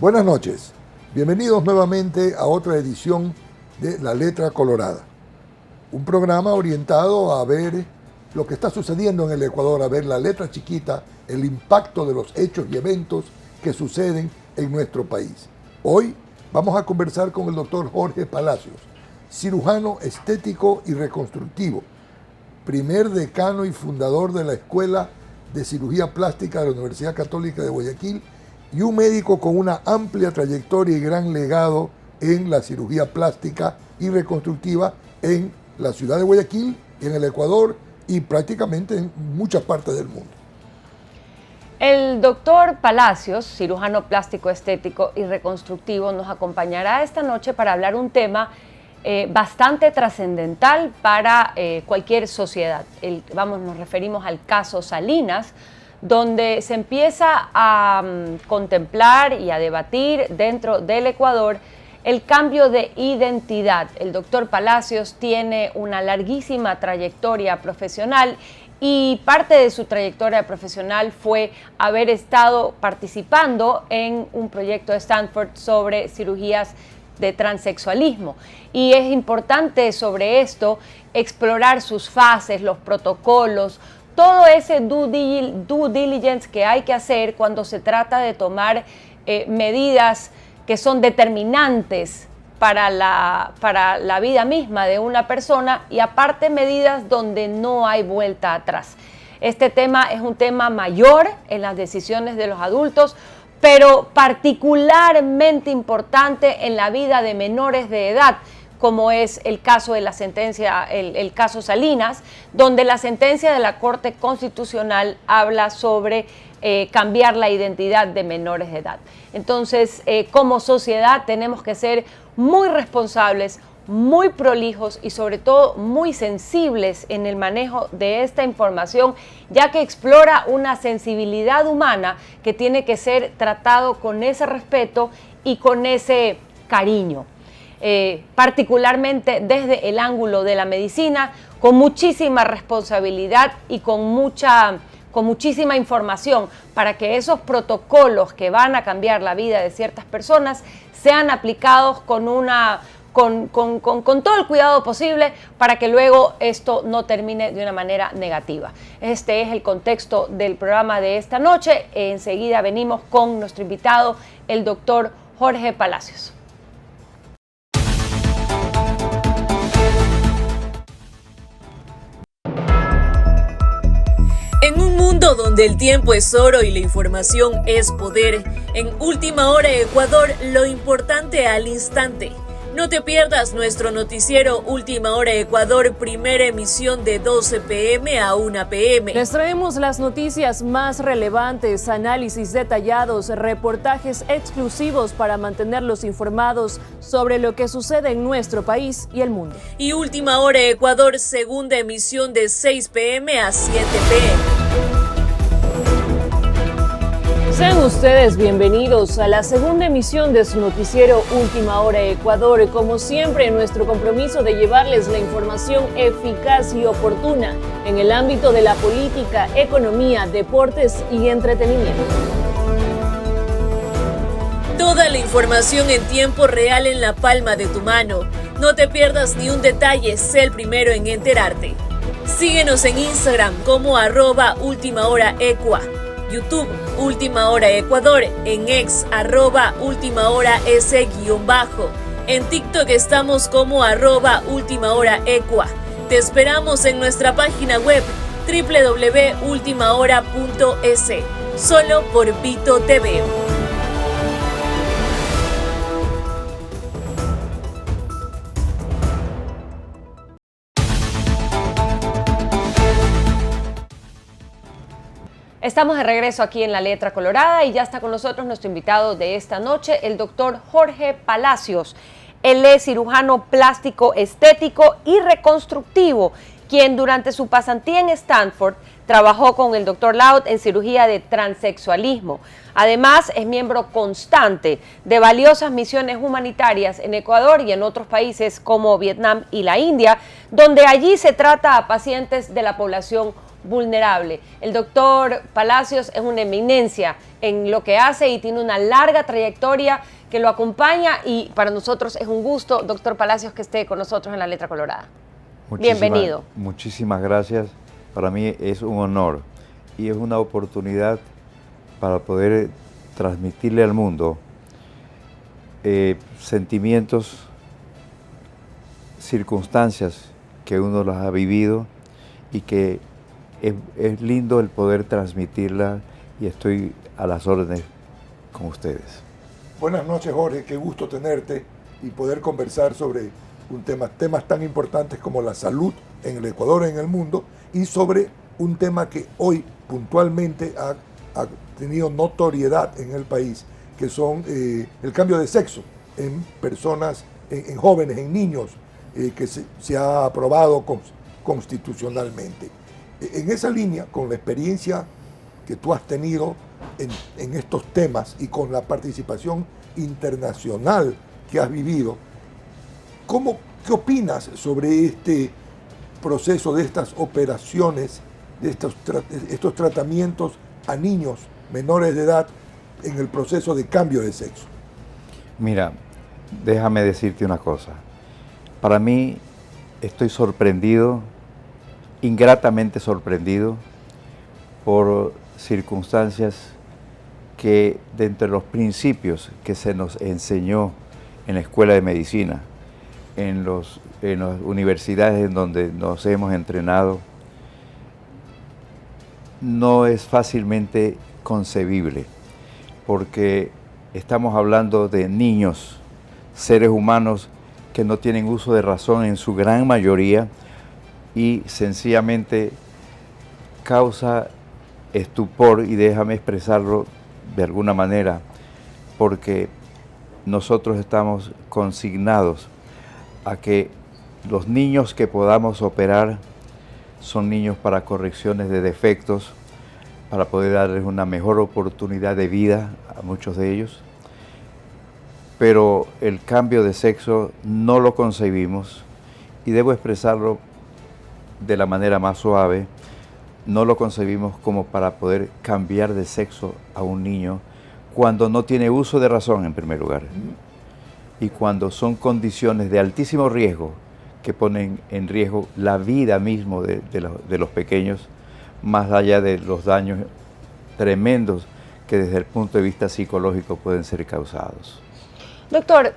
Buenas noches, bienvenidos nuevamente a otra edición de La Letra Colorada, un programa orientado a ver lo que está sucediendo en el Ecuador, a ver la letra chiquita, el impacto de los hechos y eventos que suceden en nuestro país. Hoy vamos a conversar con el doctor Jorge Palacios, cirujano estético y reconstructivo, primer decano y fundador de la Escuela de Cirugía Plástica de la Universidad Católica de Guayaquil y un médico con una amplia trayectoria y gran legado en la cirugía plástica y reconstructiva en la ciudad de Guayaquil, en el Ecuador y prácticamente en muchas partes del mundo. El doctor Palacios, cirujano plástico estético y reconstructivo, nos acompañará esta noche para hablar un tema bastante trascendental para cualquier sociedad. Nos referimos al caso Salinas, donde se empieza a contemplar y a debatir dentro del Ecuador el cambio de identidad. El doctor Palacios tiene una larguísima trayectoria profesional y parte de su trayectoria profesional fue haber estado participando en un proyecto de Stanford sobre cirugías de transexualismo. Y es importante sobre esto explorar sus fases, los protocolos, todo ese due diligence que hay que hacer cuando se trata de tomar medidas que son determinantes para la vida misma de una persona y aparte medidas donde no hay vuelta atrás. Este tema es un tema mayor en las decisiones de los adultos, pero particularmente importante en la vida de menores de edad, como es el caso de la sentencia, el caso Salinas, donde la sentencia de la Corte Constitucional habla sobre cambiar la identidad de menores de edad. Entonces, como sociedad tenemos que ser muy responsables, muy prolijos y sobre todo muy sensibles en el manejo de esta información, ya que explora una sensibilidad humana que tiene que ser tratado con ese respeto y con ese cariño. Particularmente desde el ángulo de la medicina, con muchísima responsabilidad y con muchísima información para que esos protocolos que van a cambiar la vida de ciertas personas sean aplicados con todo el cuidado posible para que luego esto no termine de una manera negativa. Este es el contexto del programa de esta noche. Enseguida venimos con nuestro invitado, el doctor Jorge Palacios. En un mundo donde el tiempo es oro y la información es poder, en Última Hora Ecuador, lo importante al instante. No te pierdas nuestro noticiero Última Hora Ecuador, primera emisión de 12 p.m. a 1 p.m. Les traemos las noticias más relevantes, análisis detallados, reportajes exclusivos para mantenerlos informados sobre lo que sucede en nuestro país y el mundo. Y Última Hora Ecuador, segunda emisión de 6 p.m. a 7 p.m. Sean ustedes bienvenidos a la segunda emisión de su noticiero Última Hora Ecuador. Como siempre, nuestro compromiso de llevarles la información eficaz y oportuna en el ámbito de la política, economía, deportes y entretenimiento. Toda la información en tiempo real en la palma de tu mano. No te pierdas ni un detalle, sé el primero en enterarte. Síguenos en Instagram como @ultimahoraecua. YouTube, Última Hora Ecuador, en X, @ultimahoras_. En TikTok estamos como @ultimahoraecua. Te esperamos en nuestra página web www.ultimahora.es, solo por Vito TV. Estamos de regreso aquí en La Letra Colorada y ya está con nosotros nuestro invitado de esta noche, el doctor Jorge Palacios. Él es cirujano plástico estético y reconstructivo, quien durante su pasantía en Stanford trabajó con el doctor Laut en cirugía de transexualismo. Además, es miembro constante de valiosas misiones humanitarias en Ecuador y en otros países como Vietnam y la India, donde allí se trata a pacientes de la población vulnerable. El doctor Palacios es una eminencia en lo que hace y tiene una larga trayectoria que lo acompaña, y para nosotros es un gusto, doctor Palacios, que esté con nosotros en La Letra Colorada. Bienvenido. Muchísimas gracias. Para mí es un honor y es una oportunidad para poder transmitirle al mundo sentimientos, circunstancias que uno las ha vivido y que es lindo el poder transmitirla, y estoy a las órdenes con ustedes. Buenas noches, Jorge, qué gusto tenerte y poder conversar sobre temas tan importantes como la salud en el Ecuador y en el mundo, y sobre un tema que hoy puntualmente ha tenido notoriedad en el país, que son el cambio de sexo en personas, en jóvenes, en niños, que se ha aprobado constitucionalmente. En esa línea, con la experiencia que tú has tenido en estos temas y con la participación internacional que has vivido, ¿qué opinas sobre este proceso, de estas operaciones, de estos tratamientos a niños menores de edad en el proceso de cambio de sexo? Mira, déjame decirte una cosa. Para mí, estoy sorprendido, ingratamente sorprendido, por circunstancias que, de entre los principios que se nos enseñó en la escuela de medicina, en las universidades en donde nos hemos entrenado, no es fácilmente concebible, porque estamos hablando de niños, seres humanos que no tienen uso de razón en su gran mayoría, y sencillamente causa estupor, y déjame expresarlo de alguna manera, porque nosotros estamos consignados a que los niños que podamos operar son niños para correcciones de defectos, para poder darles una mejor oportunidad de vida a muchos de ellos. Pero el cambio de sexo no lo concebimos, y debo expresarlo de la manera más suave, no lo concebimos como para poder cambiar de sexo a un niño cuando no tiene uso de razón, en primer lugar, y cuando son condiciones de altísimo riesgo que ponen en riesgo la vida mismo de los pequeños, más allá de los daños tremendos que desde el punto de vista psicológico pueden ser causados. Doctor,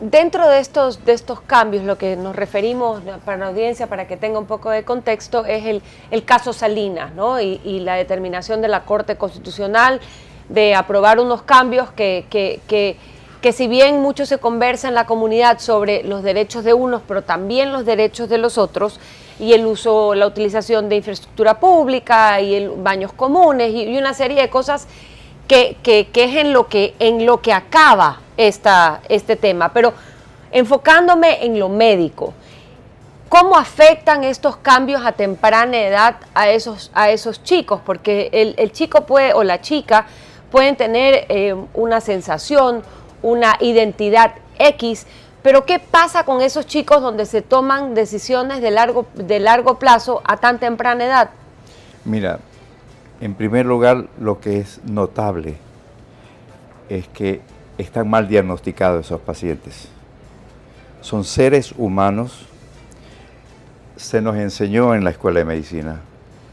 dentro de estos cambios, lo que nos referimos para la audiencia, para que tenga un poco de contexto, es el caso Salinas, ¿no? Y la determinación de la Corte Constitucional de aprobar unos cambios que si bien mucho se conversa en la comunidad sobre los derechos de unos, pero también los derechos de los otros, y el uso, la utilización de infraestructura pública y baños comunes y una serie de cosas que es en lo que acaba este tema. Pero enfocándome en lo médico, ¿cómo afectan estos cambios a temprana edad a esos chicos? Porque el chico o la chica pueden tener una sensación, una identidad X, pero ¿qué pasa con esos chicos donde se toman decisiones de largo plazo a tan temprana edad? Mira, en primer lugar, lo que es notable es que están mal diagnosticados esos pacientes. Son seres humanos. Se nos enseñó en la escuela de medicina,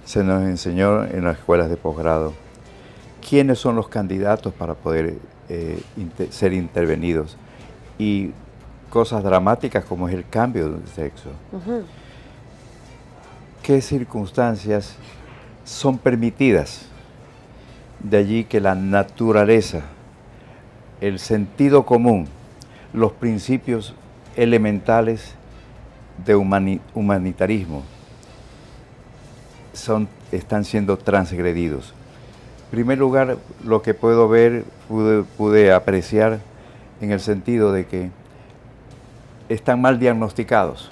se nos enseñó en las escuelas de posgrado quiénes son los candidatos para poder ser intervenidos, y cosas dramáticas como es el cambio de sexo. Uh-huh. ¿Qué circunstancias son permitidas? De allí que la naturaleza, el sentido común, los principios elementales de humanitarismo están siendo transgredidos. En primer lugar, lo que pude apreciar en el sentido de que están mal diagnosticados,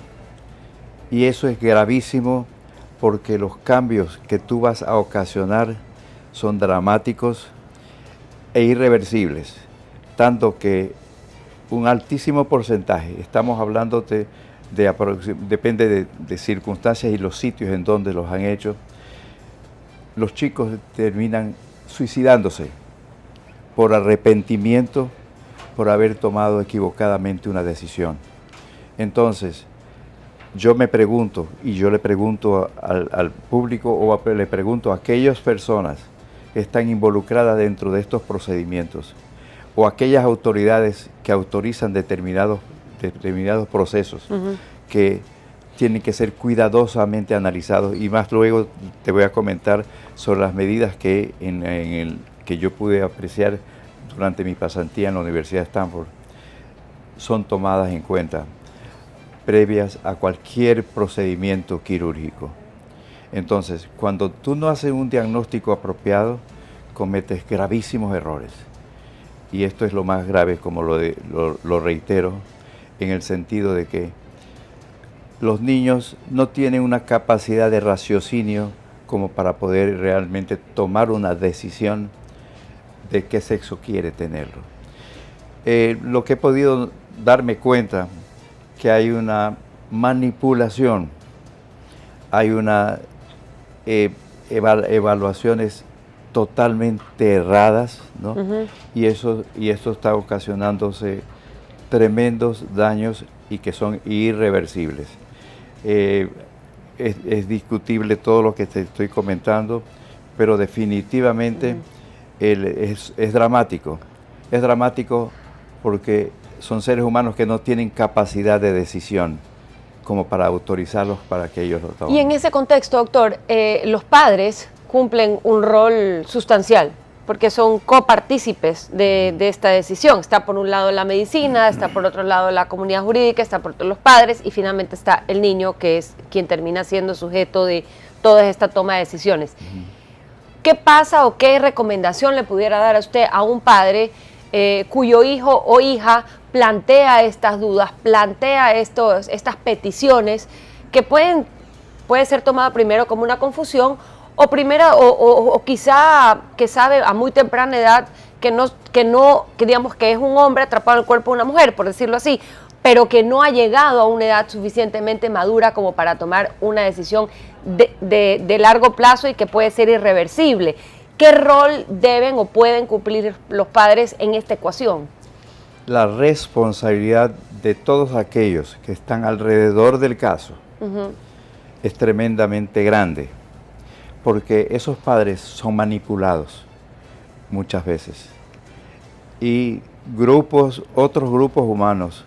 y eso es gravísimo, porque los cambios que tú vas a ocasionar son dramáticos e irreversibles, tanto que un altísimo porcentaje, estamos hablando depende de circunstancias y los sitios en donde los han hecho, los chicos terminan suicidándose por arrepentimiento, por haber tomado equivocadamente una decisión. Entonces, yo me pregunto, y yo le pregunto al público, o le pregunto a aquellas personas que están involucradas dentro de estos procedimientos, o aquellas autoridades que autorizan determinados procesos, que tienen que ser cuidadosamente analizados, y más luego te voy a comentar sobre las medidas que, que yo pude apreciar durante mi pasantía en la Universidad de Stanford, son tomadas en cuenta previas a cualquier procedimiento quirúrgico. Entonces, cuando tú no haces un diagnóstico apropiado, cometes gravísimos errores. Y esto es lo más grave, como lo reitero, en el sentido de que los niños no tienen una capacidad de raciocinio como para poder realmente tomar una decisión de qué sexo quiere tenerlo. Lo que he podido darme cuenta, que hay una manipulación, hay una evaluaciones totalmente erradas, ¿no? Y esto está ocasionándose tremendos daños y que son irreversibles. Es discutible todo lo que te estoy comentando, pero definitivamente es dramático. Es dramático porque son seres humanos que no tienen capacidad de decisión como para autorizarlos para que ellos lo tomen. Y en ese contexto, doctor, los padres cumplen un rol sustancial, porque son copartícipes de esta decisión. Está por un lado la medicina, está por otro lado la comunidad jurídica, está por otro los padres, y finalmente está el niño, que es quien termina siendo sujeto de toda esta toma de decisiones. ¿Qué pasa o qué recomendación le pudiera dar a usted a un padre cuyo hijo o hija plantea estas dudas, plantea estas peticiones que puede ser tomada primero como una confusión, o quizá que sabe a muy temprana edad que digamos que es un hombre atrapado en el cuerpo de una mujer, por decirlo así, pero que no ha llegado a una edad suficientemente madura como para tomar una decisión de largo plazo y que puede ser irreversible. ¿Qué rol deben o pueden cumplir los padres en esta ecuación? La responsabilidad de todos aquellos que están alrededor del caso es tremendamente grande, porque esos padres son manipulados muchas veces. Y otros grupos humanos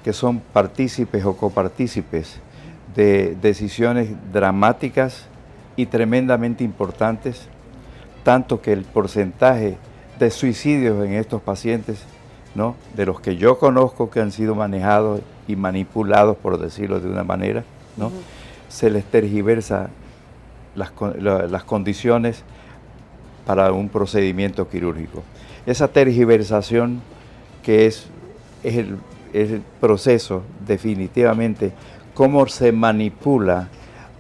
que son partícipes o copartícipes de decisiones dramáticas y tremendamente importantes, tanto que el porcentaje de suicidios en estos pacientes, ¿no?, de los que yo conozco que han sido manejados y manipulados, por decirlo de una manera, ¿no?, se les tergiversa las condiciones para un procedimiento quirúrgico. Esa tergiversación, que es el proceso, definitivamente, cómo se manipula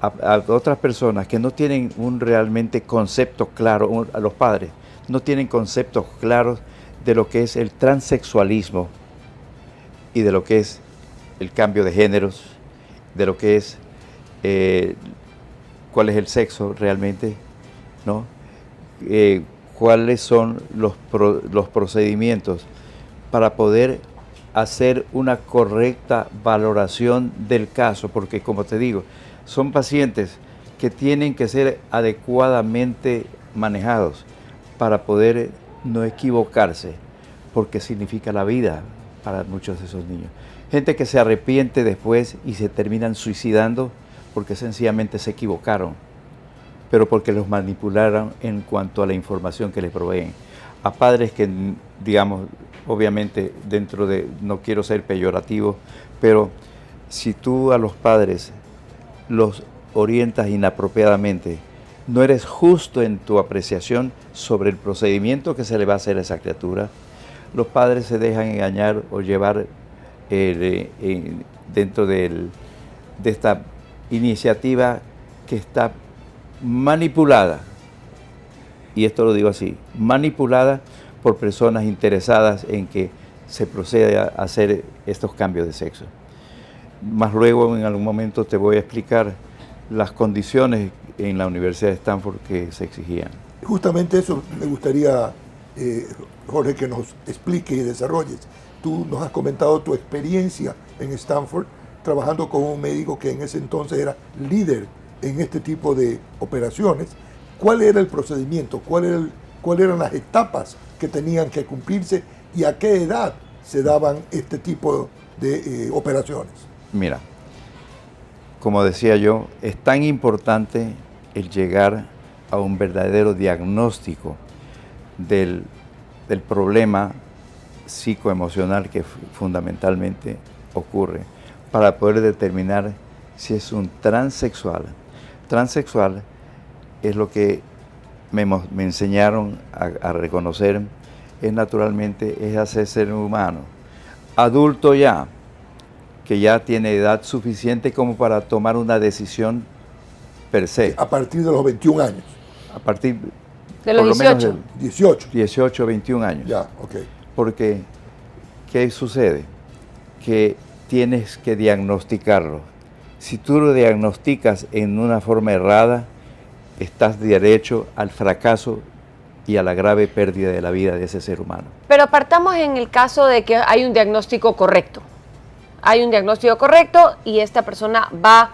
a otras personas que no tienen un realmente concepto claro, a los padres, no tienen conceptos claros de lo que es el transexualismo y de lo que es el cambio de géneros, de lo que es cuál es el sexo realmente, ¿no? Cuáles son los procedimientos para poder hacer una correcta valoración del caso, porque como te digo, son pacientes que tienen que ser adecuadamente manejados para poder no equivocarse, porque significa la vida para muchos de esos niños. Gente que se arrepiente después y se terminan suicidando porque sencillamente se equivocaron, pero porque los manipularon en cuanto a la información que les proveen. A padres que, digamos, obviamente no quiero ser peyorativo, pero si tú a los padres los orientas inapropiadamente, no eres justo en tu apreciación sobre el procedimiento que se le va a hacer a esa criatura, los padres se dejan engañar o llevar dentro de esta iniciativa que está manipulada, y esto lo digo así, manipulada por personas interesadas en que se proceda a hacer estos cambios de sexo. Más luego, en algún momento, te voy a explicar las condiciones en la Universidad de Stanford que se exigían. Justamente eso me gustaría, Jorge, que nos explique y desarrolles. Tú nos has comentado tu experiencia en Stanford trabajando con un médico que en ese entonces era líder en este tipo de operaciones. ¿Cuál era el procedimiento? ¿Cuáles eran las etapas que tenían que cumplirse y a qué edad se daban este tipo de operaciones? Mira, como decía yo, es tan importante el llegar a un verdadero diagnóstico del problema psicoemocional que fundamentalmente ocurre para poder determinar si es un transexual. Transexual es lo que me enseñaron a reconocer, es naturalmente es hacer ser humano, adulto ya, que ya tiene edad suficiente como para tomar una decisión per se. A partir de los 21 años. A partir de los 18. 18, 21 años. Ya, ok. Porque, ¿qué sucede? Que tienes que diagnosticarlo. Si tú lo diagnosticas en una forma errada, estás derecho al fracaso y a la grave pérdida de la vida de ese ser humano. Pero partamos en el caso de que hay un diagnóstico correcto. Hay un diagnóstico correcto y esta persona va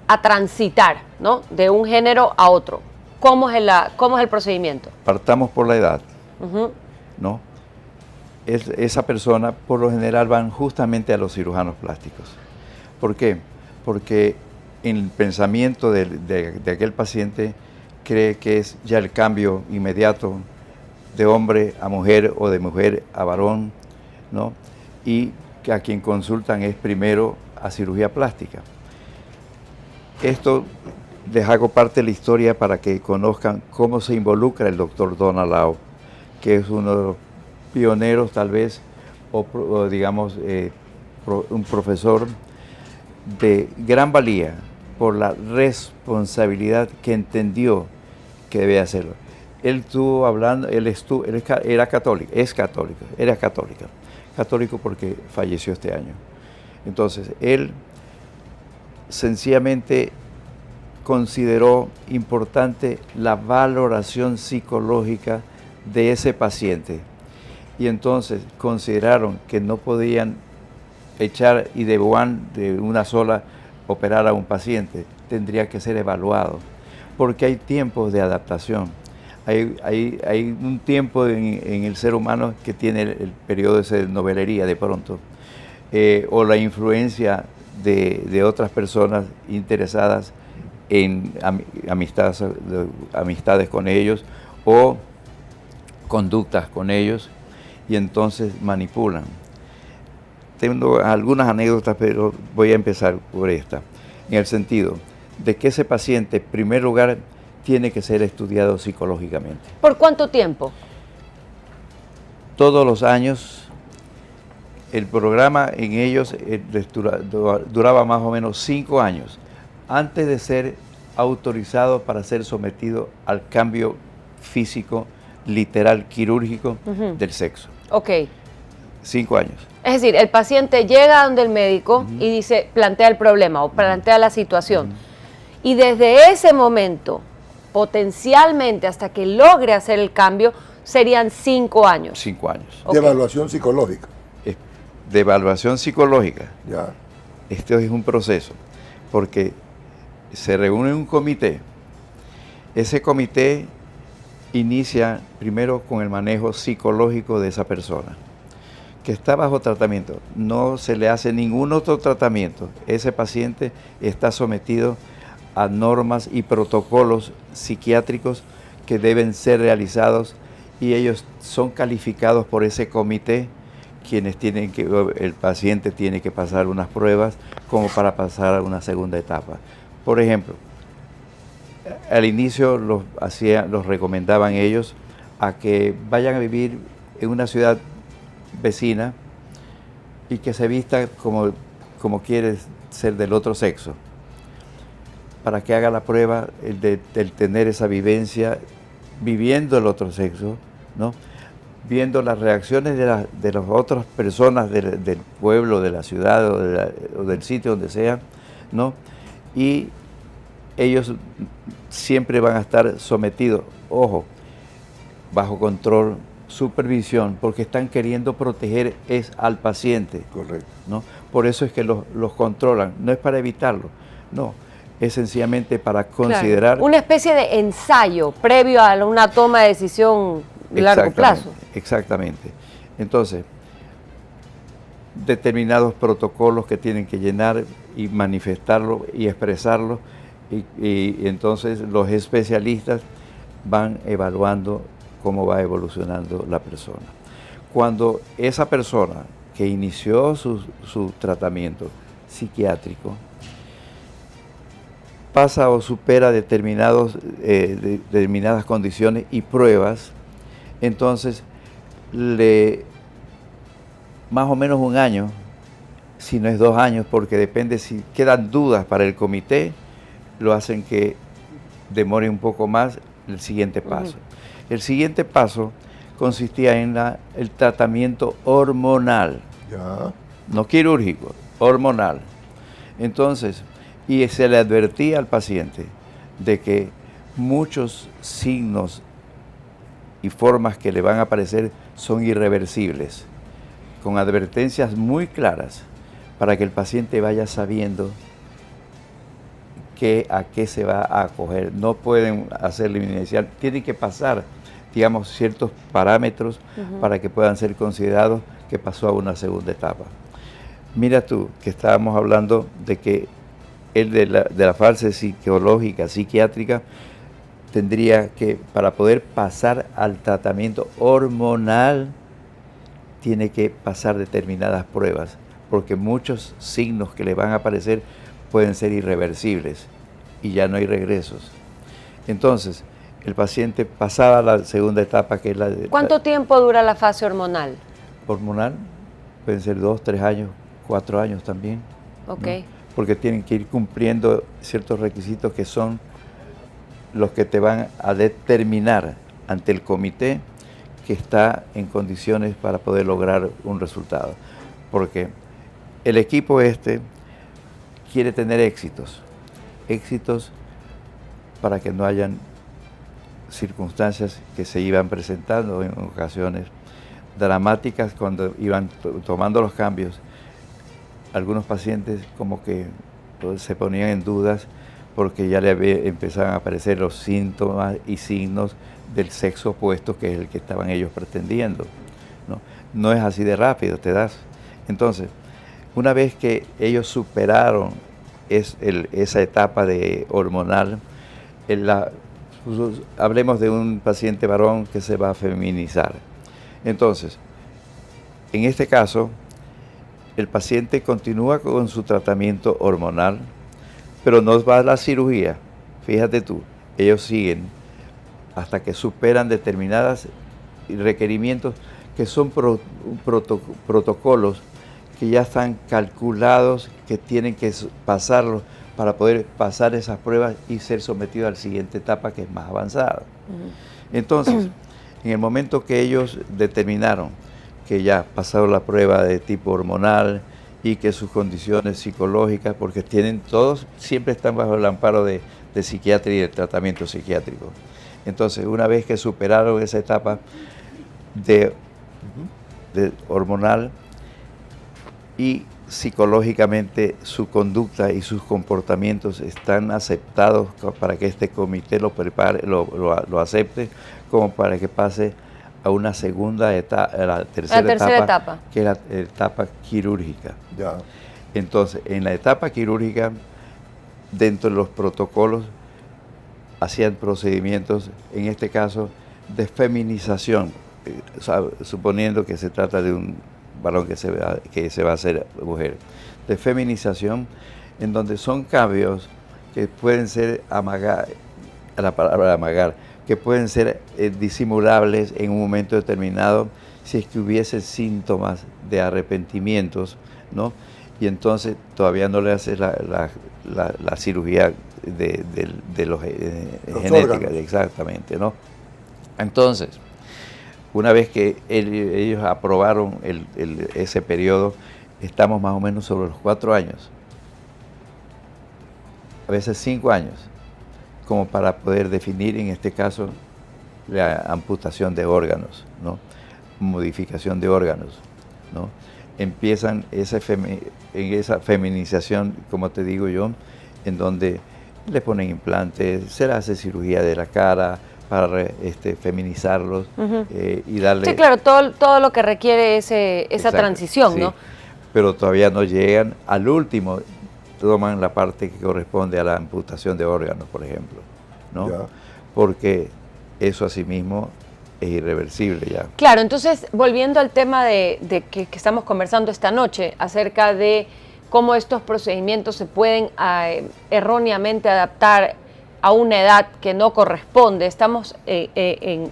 a transitar, ¿no?, de un género a otro. ¿Cómo es el procedimiento? Partamos por la edad, ¿no? Esa persona, por lo general, van justamente a los cirujanos plásticos. ¿Por qué? Porque en el pensamiento de aquel paciente cree que es ya el cambio inmediato de hombre a mujer o de mujer a varón, ¿no? Y que a quien consultan es primero a cirugía plástica. Esto les hago parte de la historia para que conozcan cómo se involucra el doctor Donald Lau, que es uno de los pioneros tal vez, o digamos, un profesor de gran valía por la responsabilidad que entendió que debía hacerlo. Él estuvo hablando, era católico, era católico porque falleció este año. Entonces, él sencillamente consideró importante la valoración psicológica de ese paciente y entonces consideraron que no podían echar y de una sola operar a un paciente, tendría que ser evaluado, porque hay tiempos de adaptación. Hay un tiempo en el ser humano que tiene el periodo ese de novelería de pronto, o la influencia de otras personas interesadas en amistades con ellos o conductas con ellos, y entonces manipulan. Tengo algunas anécdotas, pero voy a empezar por esta, en el sentido de que ese paciente, en primer lugar, tiene que ser estudiado psicológicamente. ¿Por cuánto tiempo? Todos los años. El programa en ellos duraba más o menos 5 años antes de ser autorizado para ser sometido al cambio físico, literal, quirúrgico del sexo. Ok. 5 años. Es decir, el paciente llega donde el médico y dice, plantea el problema o plantea la situación. Y desde ese momento, potencialmente hasta que logre hacer el cambio, serían 5 años. 5 años. Okay. De evaluación psicológica. De evaluación psicológica. Ya. Esto es un proceso, porque se reúne un comité. Ese comité inicia primero con el manejo psicológico de esa persona, que está bajo tratamiento. No se le hace ningún otro tratamiento. Ese paciente está sometido a normas y protocolos psiquiátricos que deben ser realizados y ellos son calificados por ese comité, quienes el paciente tiene que pasar unas pruebas como para pasar a una segunda etapa. Por ejemplo, al inicio los recomendaban ellos a que vayan a vivir en una ciudad vecina y que se vista como quiere ser del otro sexo, para que haga la prueba del tener esa vivencia viviendo el otro sexo, ¿no? Viendo las reacciones de las otras personas del pueblo, de la ciudad o del sitio donde sea, ¿no? Y ellos siempre van a estar sometidos, ojo, bajo control, supervisión, porque están queriendo proteger al paciente. Correcto. ¿No? Por eso es que los controlan, no es para evitarlo, no, es sencillamente para considerar... Una especie de ensayo previo a una toma de decisión de largo plazo. Exactamente. Entonces, determinados protocolos que tienen que llenar y manifestarlo y expresarlo, y entonces los especialistas van evaluando cómo va evolucionando la persona. Cuando esa persona que inició su tratamiento psiquiátrico pasa o supera determinadas condiciones y pruebas, entonces más o menos un año, si no es 2 años, porque depende si quedan dudas para el comité, lo hacen que demore un poco más el siguiente paso. El siguiente paso consistía en el tratamiento hormonal, no quirúrgico, hormonal. Entonces, y se le advertía al paciente de que muchos signos y formas que le van a aparecer son irreversibles, con advertencias muy claras para que el paciente vaya sabiendo a qué se va a acoger. No pueden hacerle inicial, tienen que pasar, digamos, ciertos parámetros para que puedan ser considerados que pasó a una segunda etapa. Mira tú, que estábamos hablando de que el de la fase psicológica, psiquiátrica, tendría que, para poder pasar al tratamiento hormonal, tiene que pasar determinadas pruebas, porque muchos signos que le van a aparecer pueden ser irreversibles y ya no hay regresos. Entonces, el paciente pasaba a la segunda etapa, que es la de... ¿Cuánto tiempo dura la fase hormonal? Hormonal, pueden ser 2, 3 años, 4 años también. Ok. ¿No? Porque tienen que ir cumpliendo ciertos requisitos que son los que te van a determinar ante el comité que está en condiciones para poder lograr un resultado. Porque el equipo quiere tener éxitos para que no hayan circunstancias que se iban presentando en ocasiones dramáticas cuando iban tomando los cambios. Algunos pacientes como que se ponían en dudas porque ya empezaban a aparecer los síntomas y signos del sexo opuesto, que es el que estaban ellos pretendiendo. No es así de rápido, te das. Entonces, una vez que ellos superaron esa etapa de hormonal, hablemos de un paciente varón que se va a feminizar. Entonces, en este caso, el paciente continúa con su tratamiento hormonal, pero no va a la cirugía. Fíjate tú, ellos siguen hasta que superan determinados requerimientos que son protocolos que ya están calculados, que tienen que pasarlos para poder pasar esas pruebas y ser sometidos a la siguiente etapa, que es más avanzada. Entonces, en el momento que ellos determinaron que ya pasaron la prueba de tipo hormonal y que sus condiciones psicológicas, porque todos siempre están bajo el amparo de psiquiatría y de tratamiento psiquiátrico. Entonces, una vez que superaron esa etapa de hormonal y psicológicamente su conducta y sus comportamientos están aceptados para que este comité lo prepare, lo acepte, como para que pase a una segunda etapa, a la tercera etapa, que es la etapa quirúrgica. Ya. Entonces, en la etapa quirúrgica, dentro de los protocolos, hacían procedimientos, en este caso, de feminización, suponiendo que se trata de un varón que se va a hacer mujer, de feminización, en donde son cambios que pueden ser la palabra amagar, que pueden ser disimulables en un momento determinado si es que hubiese síntomas de arrepentimientos, ¿no? Y entonces todavía no le hace la cirugía de los genética, exactamente, ¿no? Entonces, una vez que ellos aprobaron ese periodo, estamos más o menos sobre los 4 años, a veces 5 años, como para poder definir, en este caso, la amputación de órganos, ¿no? Modificación de órganos, ¿no? Empiezan en esa feminización, como te digo yo, en donde le ponen implantes, se le hace cirugía de la cara para feminizarlos y darle... Sí, claro, todo lo que requiere esa transición, sí, ¿no? Pero todavía no llegan al último, toman la parte que corresponde a la amputación de órganos, por ejemplo, ¿no? Ya. Porque eso asimismo es irreversible ya. Claro, entonces, volviendo al tema de que estamos conversando esta noche, acerca de cómo estos procedimientos se pueden erróneamente adaptar a una edad que no corresponde. Estamos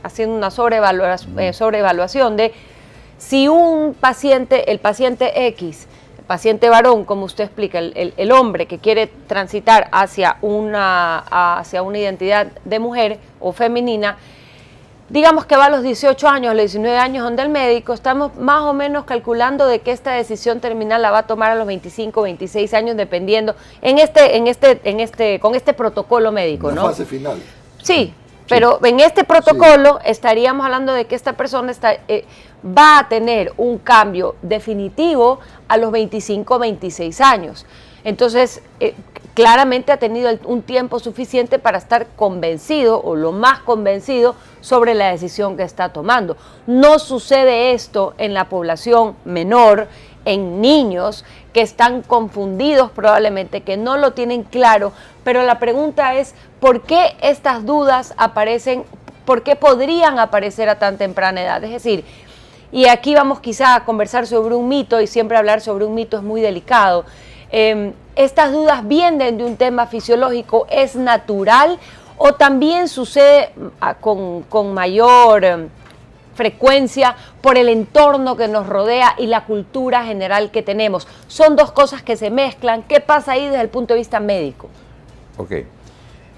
haciendo una sobreevaluación de si un paciente, el paciente X, el paciente varón, como usted explica, el hombre que quiere transitar hacia una identidad de mujer o femenina, digamos que va a los 18 años, a los 19 años donde el médico, estamos más o menos calculando de que esta decisión terminal la va a tomar a los 25, 26 años, dependiendo, con este protocolo médico, Una ¿no? fase final. Sí, pero en este protocolo estaríamos hablando de que esta persona va a tener un cambio definitivo a los 25, 26 años. Entonces, claramente ha tenido un tiempo suficiente para estar convencido o lo más convencido sobre la decisión que está tomando. No sucede esto en la población menor, en niños que están confundidos probablemente, que no lo tienen claro, pero la pregunta es, ¿por qué estas dudas aparecen? ¿Por qué podrían aparecer a tan temprana edad? Es decir, y aquí vamos quizá a conversar sobre un mito, y siempre hablar sobre un mito es muy delicado. ¿Estas dudas vienen de un tema fisiológico? ¿Es natural o también sucede con mayor frecuencia por el entorno que nos rodea y la cultura general que tenemos? Son dos cosas que se mezclan. ¿Qué pasa ahí desde el punto de vista médico? Ok,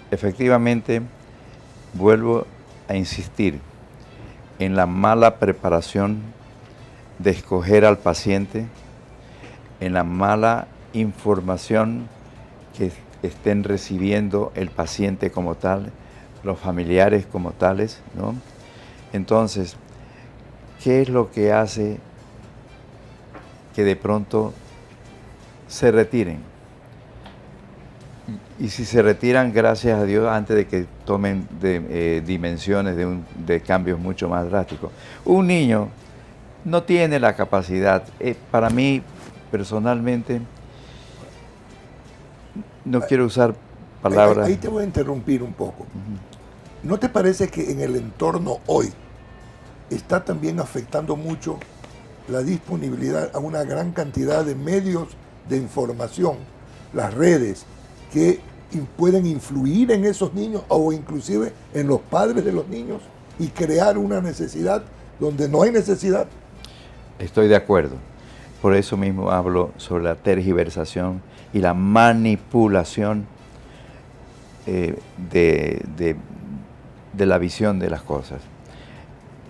efectivamente, vuelvo a insistir en la mala preparación de escoger al paciente, en la mala información que estén recibiendo el paciente como tal, los familiares como tales, ¿no? Entonces, ¿qué es lo que hace que de pronto se retiren? Y si se retiran, gracias a Dios, antes de que tomen dimensiones de cambios mucho más drásticos. Un niño no tiene la capacidad, para mí personalmente, no quiero usar palabras... Ahí te voy a interrumpir un poco. ¿No te parece que en el entorno hoy está también afectando mucho la disponibilidad a una gran cantidad de medios de información, las redes, que pueden influir en esos niños o inclusive en los padres de los niños y crear una necesidad donde no hay necesidad? Estoy de acuerdo. Por eso mismo hablo sobre la tergiversación y la manipulación de la visión de las cosas.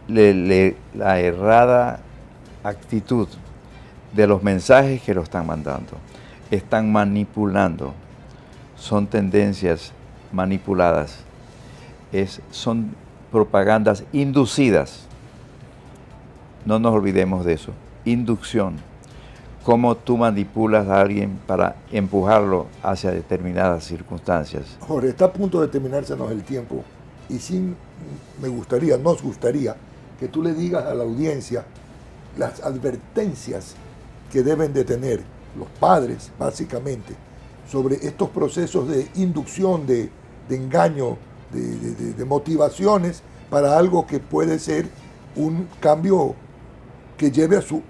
La errada actitud de los mensajes que lo están mandando. Están manipulando. Son tendencias manipuladas. Son propagandas inducidas. No nos olvidemos de eso. Inducción. Cómo tú manipulas a alguien para empujarlo hacia determinadas circunstancias. Jorge, está a punto de terminársenos el tiempo y sí nos gustaría que tú le digas a la audiencia las advertencias que deben de tener los padres, básicamente, sobre estos procesos de inducción, de engaño, de motivaciones para algo que puede ser un cambio que lleve a su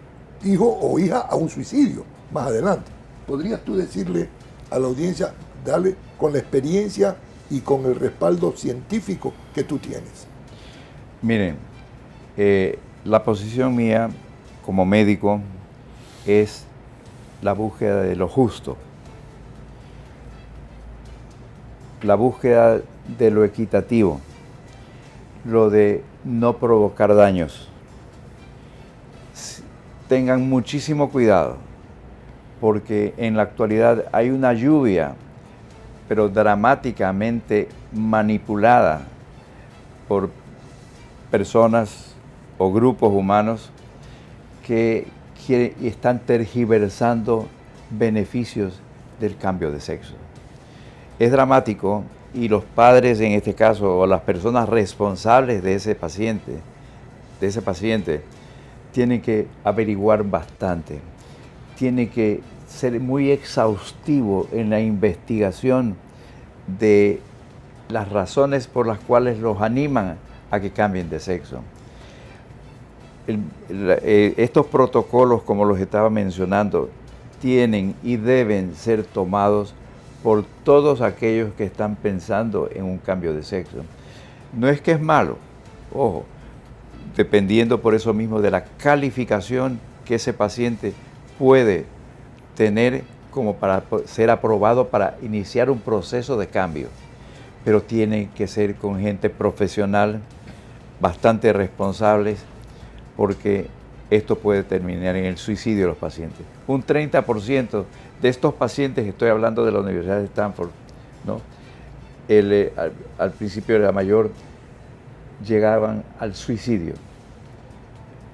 hijo o hija a un suicidio más adelante. ¿Podrías tú decirle a la audiencia, darle con la experiencia y con el respaldo científico que tú tienes? Miren, la posición mía como médico es la búsqueda de lo justo, la búsqueda de lo equitativo, lo de no provocar daños. Tengan muchísimo cuidado, porque en la actualidad hay una lluvia pero dramáticamente manipulada por personas o grupos humanos que están tergiversando beneficios del cambio de sexo. Es dramático y los padres en este caso o las personas responsables de ese paciente tienen que averiguar bastante, tiene que ser muy exhaustivo en la investigación de las razones por las cuales los animan a que cambien de sexo. Estos protocolos, como los estaba mencionando, tienen y deben ser tomados por todos aquellos que están pensando en un cambio de sexo. No es que es malo, ojo, dependiendo por eso mismo de la calificación que ese paciente puede tener como para ser aprobado para iniciar un proceso de cambio. Pero tiene que ser con gente profesional, bastante responsables, porque esto puede terminar en el suicidio de los pacientes. Un 30% de estos pacientes, estoy hablando de la Universidad de Stanford, ¿no? Al principio era mayor, llegaban al suicidio.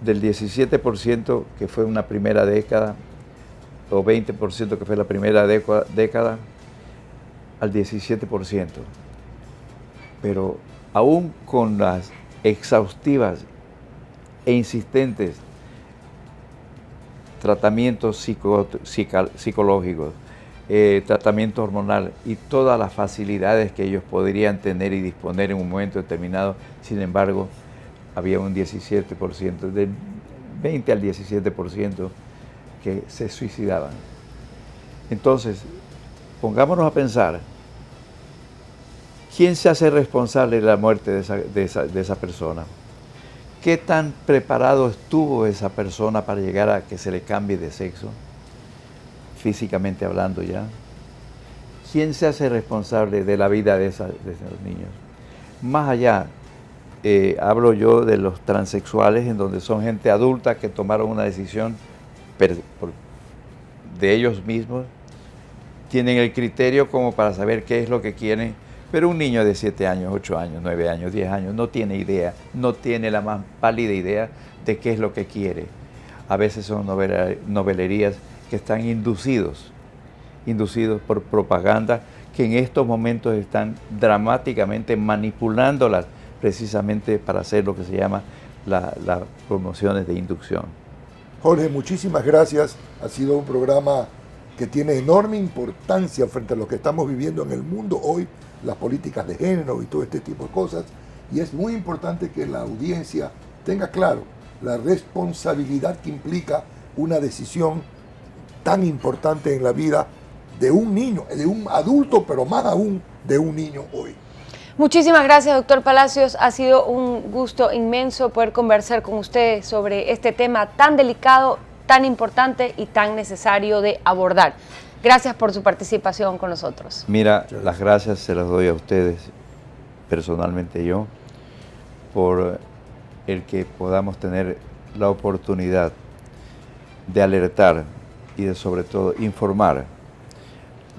Del 17% que fue una primera década, o 20% que fue la primera década, al 17%. Pero aún con las exhaustivas e insistentes tratamientos psicológicos, tratamiento hormonal y todas las facilidades que ellos podrían tener y disponer en un momento determinado, sin embargo, había un 17%, del 20 al 17% que se suicidaban. Entonces, pongámonos a pensar, ¿quién se hace responsable de la muerte de esa persona? ¿Qué tan preparado estuvo esa persona para llegar a que se le cambie de sexo? Físicamente hablando ya. ¿Quién se hace responsable de la vida de esos niños? Más allá, hablo yo de los transexuales, en donde son gente adulta que tomaron una decisión de ellos mismos, tienen el criterio como para saber qué es lo que quieren. Pero un niño de 7 años, 8 años, 9 años, 10 años no tiene idea, no tiene la más pálida idea de qué es lo que quiere. A veces son novelerías que están inducidos por propaganda que en estos momentos están dramáticamente manipulándolas precisamente para hacer lo que se llama las promociones de inducción. Jorge, muchísimas gracias. Ha sido un programa que tiene enorme importancia frente a lo que estamos viviendo en el mundo hoy, las políticas de género y todo este tipo de cosas, y es muy importante que la audiencia tenga claro la responsabilidad que implica una decisión tan importante en la vida de un niño, de un adulto, pero más aún de un niño hoy. Muchísimas gracias, doctor Palacios. Ha sido un gusto inmenso poder conversar con usted sobre este tema tan delicado, tan importante y tan necesario de abordar. Gracias por su participación con nosotros. Mira, las gracias se las doy a ustedes, personalmente yo, por el que podamos tener la oportunidad de alertar y de sobre todo informar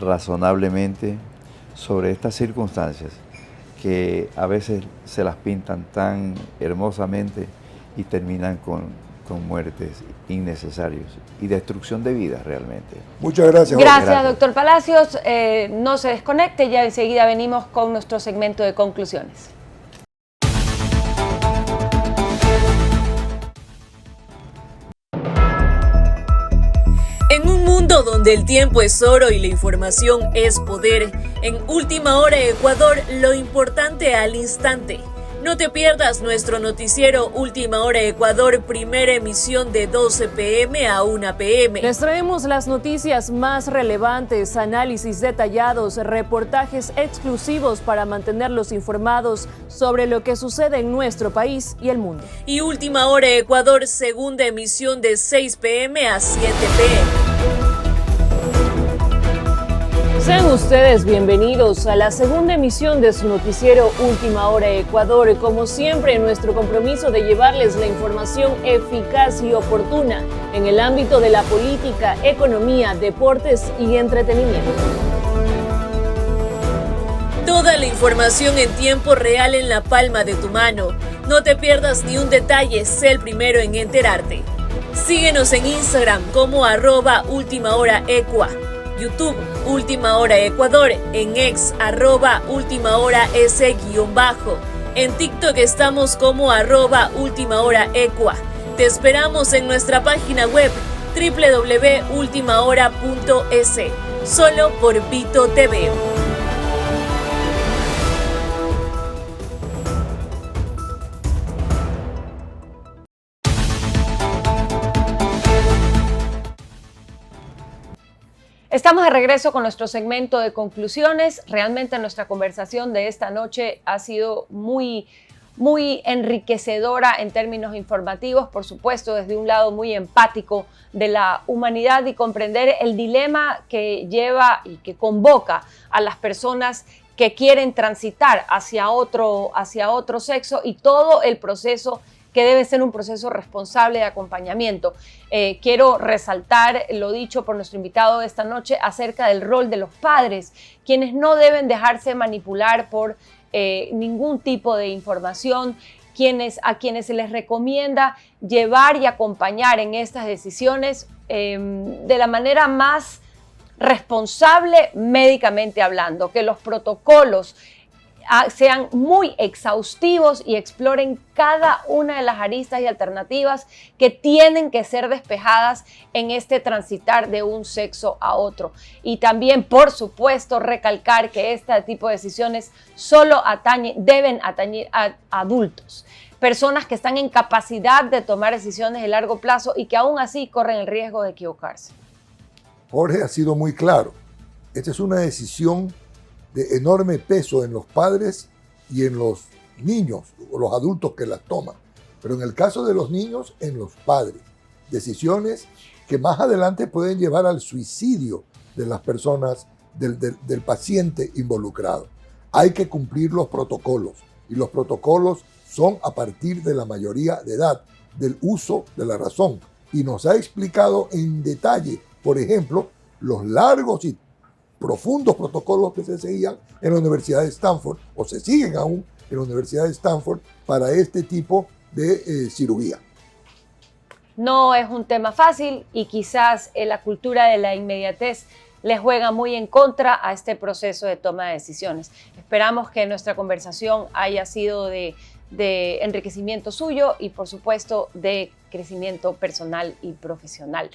razonablemente sobre estas circunstancias que a veces se las pintan tan hermosamente y terminan con muertes innecesarias y destrucción de vidas realmente. Muchas gracias. Gracias, doctor Palacios. No se desconecte, ya enseguida venimos con nuestro segmento de conclusiones. En un mundo donde el tiempo es oro y la información es poder, en Última Hora Ecuador, lo importante al instante. No te pierdas nuestro noticiero Última Hora Ecuador, primera emisión de 12 p.m. a 1 p.m. Les traemos las noticias más relevantes, análisis detallados, reportajes exclusivos para mantenerlos informados sobre lo que sucede en nuestro país y el mundo. Y Última Hora Ecuador, segunda emisión de 6 p.m. a 7 p.m. Sean ustedes bienvenidos a la segunda emisión de su noticiero Última Hora Ecuador. Como siempre, nuestro compromiso de llevarles la información eficaz y oportuna en el ámbito de la política, economía, deportes y entretenimiento. Toda la información en tiempo real en la palma de tu mano. No te pierdas ni un detalle, sé el primero en enterarte. Síguenos en Instagram como @ultimahoraecua, YouTube Última Hora Ecuador, en X @ultimahoras_, en TikTok estamos como @ultimahoraecua. Te esperamos en nuestra página web www.ultimahora.es, solo por Vito TV. Estamos de regreso con nuestro segmento de conclusiones. Realmente nuestra conversación de esta noche ha sido muy enriquecedora en términos informativos, por supuesto, desde un lado muy empático de la humanidad y comprender el dilema que lleva y que convoca a las personas que quieren transitar hacia otro sexo y todo el proceso que debe ser un proceso responsable de acompañamiento. Quiero resaltar lo dicho por nuestro invitado de esta noche acerca del rol de los padres, quienes no deben dejarse manipular por ningún tipo de información, a quienes se les recomienda llevar y acompañar en estas decisiones de la manera más responsable médicamente hablando, que los protocolos sean muy exhaustivos y exploren cada una de las aristas y alternativas que tienen que ser despejadas en este transitar de un sexo a otro. Y también, por supuesto, recalcar que este tipo de decisiones solo deben atañer a adultos, personas que están en capacidad de tomar decisiones de largo plazo y que aún así corren el riesgo de equivocarse. Jorge ha sido muy claro. Esta es una decisión de enorme peso en los padres y en los niños o los adultos que las toman. Pero en el caso de los niños, en los padres. Decisiones que más adelante pueden llevar al suicidio de las personas, del paciente involucrado. Hay que cumplir los protocolos y los protocolos son a partir de la mayoría de edad, del uso de la razón. Y nos ha explicado en detalle, por ejemplo, los largos y profundos protocolos que se seguían en la Universidad de Stanford o se siguen aún en la Universidad de Stanford para este tipo de cirugía. No es un tema fácil y quizás la cultura de la inmediatez le juega muy en contra a este proceso de toma de decisiones. Esperamos que nuestra conversación haya sido de enriquecimiento suyo y, por supuesto, de crecimiento personal y profesional.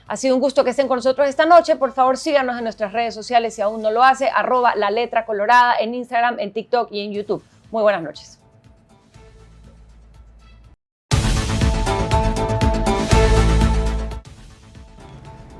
Ha sido un gusto que estén con nosotros esta noche. Por favor, síganos en nuestras redes sociales si aún no lo hace, @laletracolorada en Instagram, en TikTok y en YouTube. Muy buenas noches.